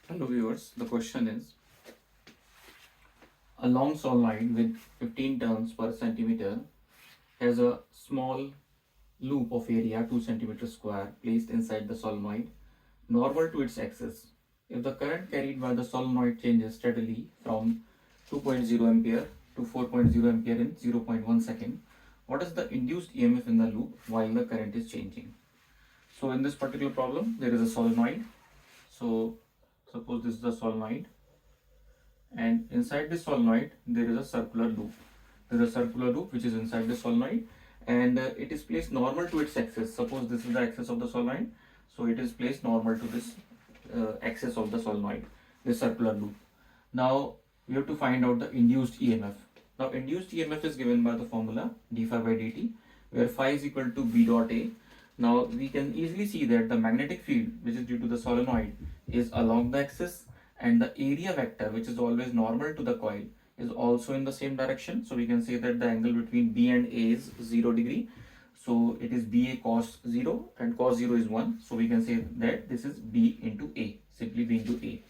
Hello viewers, the question is a long solenoid with 15 turns per centimeter has a small loop of area 2 centimeter square placed inside the solenoid normal to its axis. If the current carried by the solenoid changes steadily from 2.0 ampere to 4.0 ampere in 0.1 second, what is the induced EMF in the loop while the current is changing? So in this particular problem, there is a solenoid. So suppose this is the solenoid, and inside this solenoid there is a circular loop. There is a circular loop which is inside the solenoid, and it is placed normal to its axis. Suppose this is the axis of the solenoid, so it is placed normal to this axis of the solenoid, this circular loop. Now we have to find out the induced EMF. Now induced EMF is given by the formula d phi by dt, where phi is equal to b dot a. Now we can easily see that the magnetic field which is due to the solenoid is along the axis, and the area vector, which is always normal to the coil, is also in the same direction. So we can say that the angle between B and A is 0 degree. So it is BA cos 0, and cos 0 is 1. So we can say that this is B into A, simply B into A.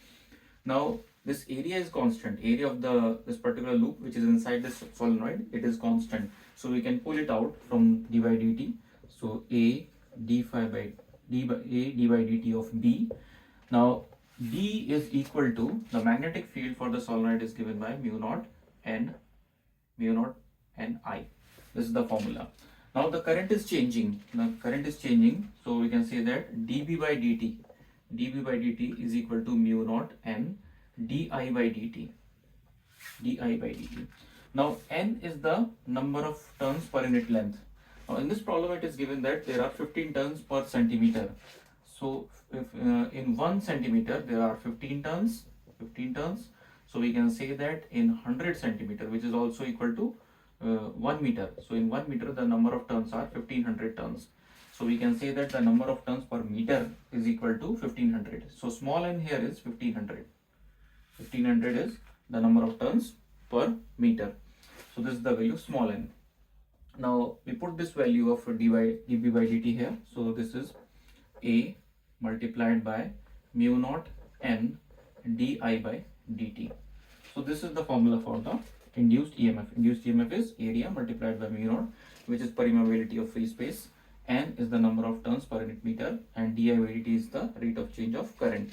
Now this area is constant. Area of this particular loop which is inside this solenoid, it is constant. So we can pull it out from d by dt. So A d phi by d by dt of B. Now D is equal to the magnetic field for the solenoid is given by mu naught n I. This is the formula. Now the current is changing. So we can say that dB by dt is equal to mu naught n di by dt. Now n is the number of turns per unit length. Now in this problem it is given that there are 15 turns per centimeter. So if in 1 centimeter there are 15 turns, so we can say that in 100 centimeter, which is also equal to 1 meter. So in 1 meter the number of turns are 1500 turns. So we can say that the number of turns per meter is equal to 1500. So small n here is 1500. 1500 is the number of turns per meter. So this is the value small n. Now we put this value of dB by dt here. So this is A multiplied by mu naught n di by dt. So this is the formula for the induced EMF. Induced EMF is area multiplied by mu naught, which is permeability of free space. N is the number of turns per unit meter, and di by dt is the rate of change of current.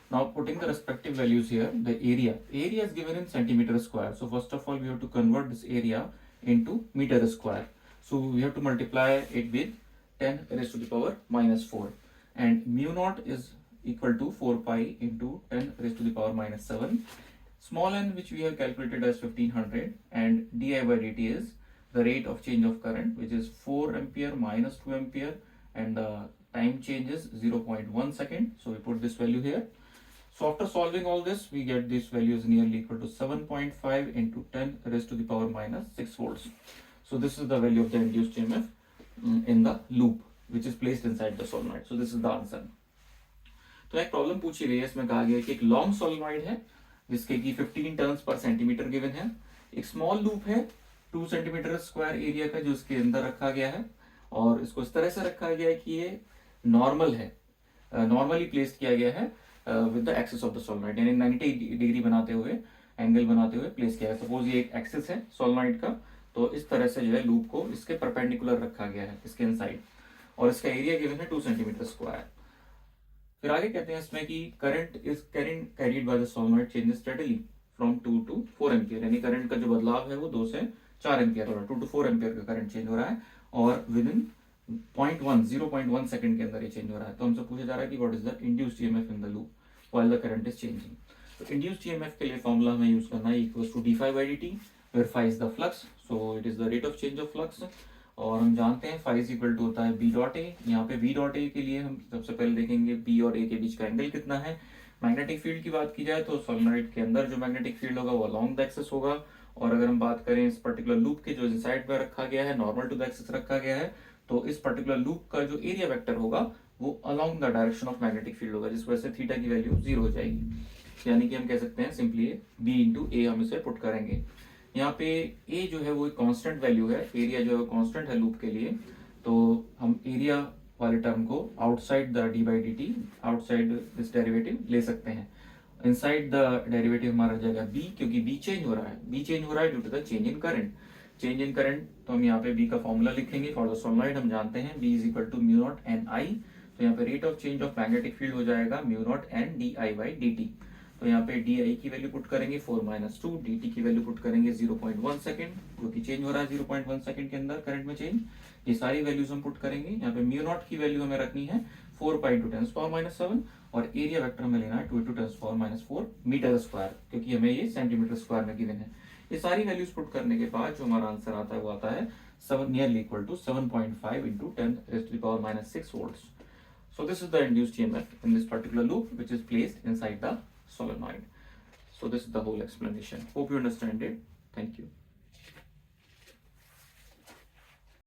Now putting the respective values here, the area is given in centimeter square. So first of all we have to convert this area into meter square. So we have to multiply it with 10 raised to the power minus 4. And mu naught is equal to 4 pi into 10 raised to the power minus 7. Small n, which we have calculated as 1500, and di by dt is the rate of change of current, which is 4 ampere minus 2 ampere, and the time change is 0.1 second. So we put this value here. So after solving all this, we get this value is nearly equal to 7.5 into 10 raised to the power minus 6 volts. So this is the value of the induced EMF in the loop, which is placed inside the solenoid. So this is the answer. तो एक problem पूछी गई है, इसमें कहा गया है कि एक लॉन्ग सोलेनॉइड है जिसके की 15 टर्न्स पर सेंटीमीटर गिवन है, एक स्मॉल लूप है 2 सेंटीमीटर स्क्वायर एरिया का जो इसके अंदर रखा गया है, और इसको इस तरह से रखा गया है कि ये नॉर्मल है, नॉर्मली प्लेस किया गया है with the axis of the solenoid, यानी 90 डिग्री बनाते हुए, एंगल बनाते हुए प्लेस किया है. सपोज ये एक एक्सिस है सोलेनॉइड का, तो इस तरह से जो है लूप को इसके परपेंडिकुलर रखा गया है, इसके इनसाइड, और इसका एरिया गिवन है 2 सेंटीमीटर स्क्वायर. फिर आगे कहते हैं इसमें कि current is carried by the solenoid changes steadily from 2 to 4 ampere, यानी करंट का जो बदलाव है वो 2 से 4 एम्पियर हो रहा है, 2 to 4 एम्पियर का करंट चेंज हो रहा है, और विद इन 0.1 सेकंड के अंदर ये चेंज हो रहा है. तो हमसे पूछा जा रहा है कि what is the induced EMF in the loop while the current is changing. तो इंड्यूस्ड ईएमएफ के लिए फॉर्मूला हमें यूज करना है equals to D phi by D T, where phi is the flux, so it is the rate of change of flux, और हम जानते हैं फाई इज इक्वल टू होता है बी डॉट ए. यहाँ पे बी डॉट ए के लिए हम सबसे पहले देखेंगे बी और ए के बीच का एंगल कितना है. मैग्नेटिक फील्ड की बात की जाए तो सोलेनॉइड के अंदर जो मैग्नेटिक फील्ड होगा वो अलोंग द एक्सिस होगा, और अगर हम बात करें इस पर्टिकुलर लूप के जो इनसाइड में रखा गया है, नॉर्मल टू द एक्सिस रखा गया है, तो इस पर्टिकुलर लूप का जो एरिया वेक्टर होगा वो along the direction of magnetic field होगा, जिस वजह से थीटा की वैल्यू 0 हो जाएगी. यानी कि हम कह सकते हैं सिंपली बी इंटू ए हम इसे पुट करेंगे. यहाँ पे ए जो है वो एक कांस्टेंट वैल्यू है, एरिया जो है कांस्टेंट है लूप के लिए, तो हम एरिया वाले टर्म को outside the D by D T, outside this derivative ले सकते हैं. इनसाइड द डेरिवेटिव हमारा जाएगा b, क्योंकि b चेंज हो रहा है, b चेंज हो रहा है due to the change in current. Change in current, तो हम यहाँ पे b का फॉर्मूला लिखेंगे फॉर द सोलेनॉइड। हम जानते हैं b is equal to mu naught n I, तो यहाँ पे rate of change of magnetic field हो जाएगा mu naught n d I by D t. तो यहाँ पे डी आई की वैल्यू पुट करेंगे 4-2, डी टी की वैल्यू पुट करेंगे 0.1 सेकेंड, जो कि चेंज हो रहा है 0.1 सेकेंड के अंदर करंट में चेंज। ये सारी वैल्यूज हम पुट करेंगे। यहाँ पे म्यू नॉट की वैल्यू हमें रखनी है 4 × 10⁻⁷, और एरिया वेक्टर हमें लेना है 2 × 10⁻⁴ मीटर स्क्वायर, क्योंकि हमें ये सेंटीमीटर स्क्वायर में गिवन है। ये सारी वैल्यूज पुट करने के बाद जो हमारा आंसर आता है वो आता है 7 nearly equal to 7.5 × 10⁻⁶ volts. So this is the induced EMF in this particular loop which is placed inside the solenoid. So this is the whole explanation. Hope you understand it. Thank you.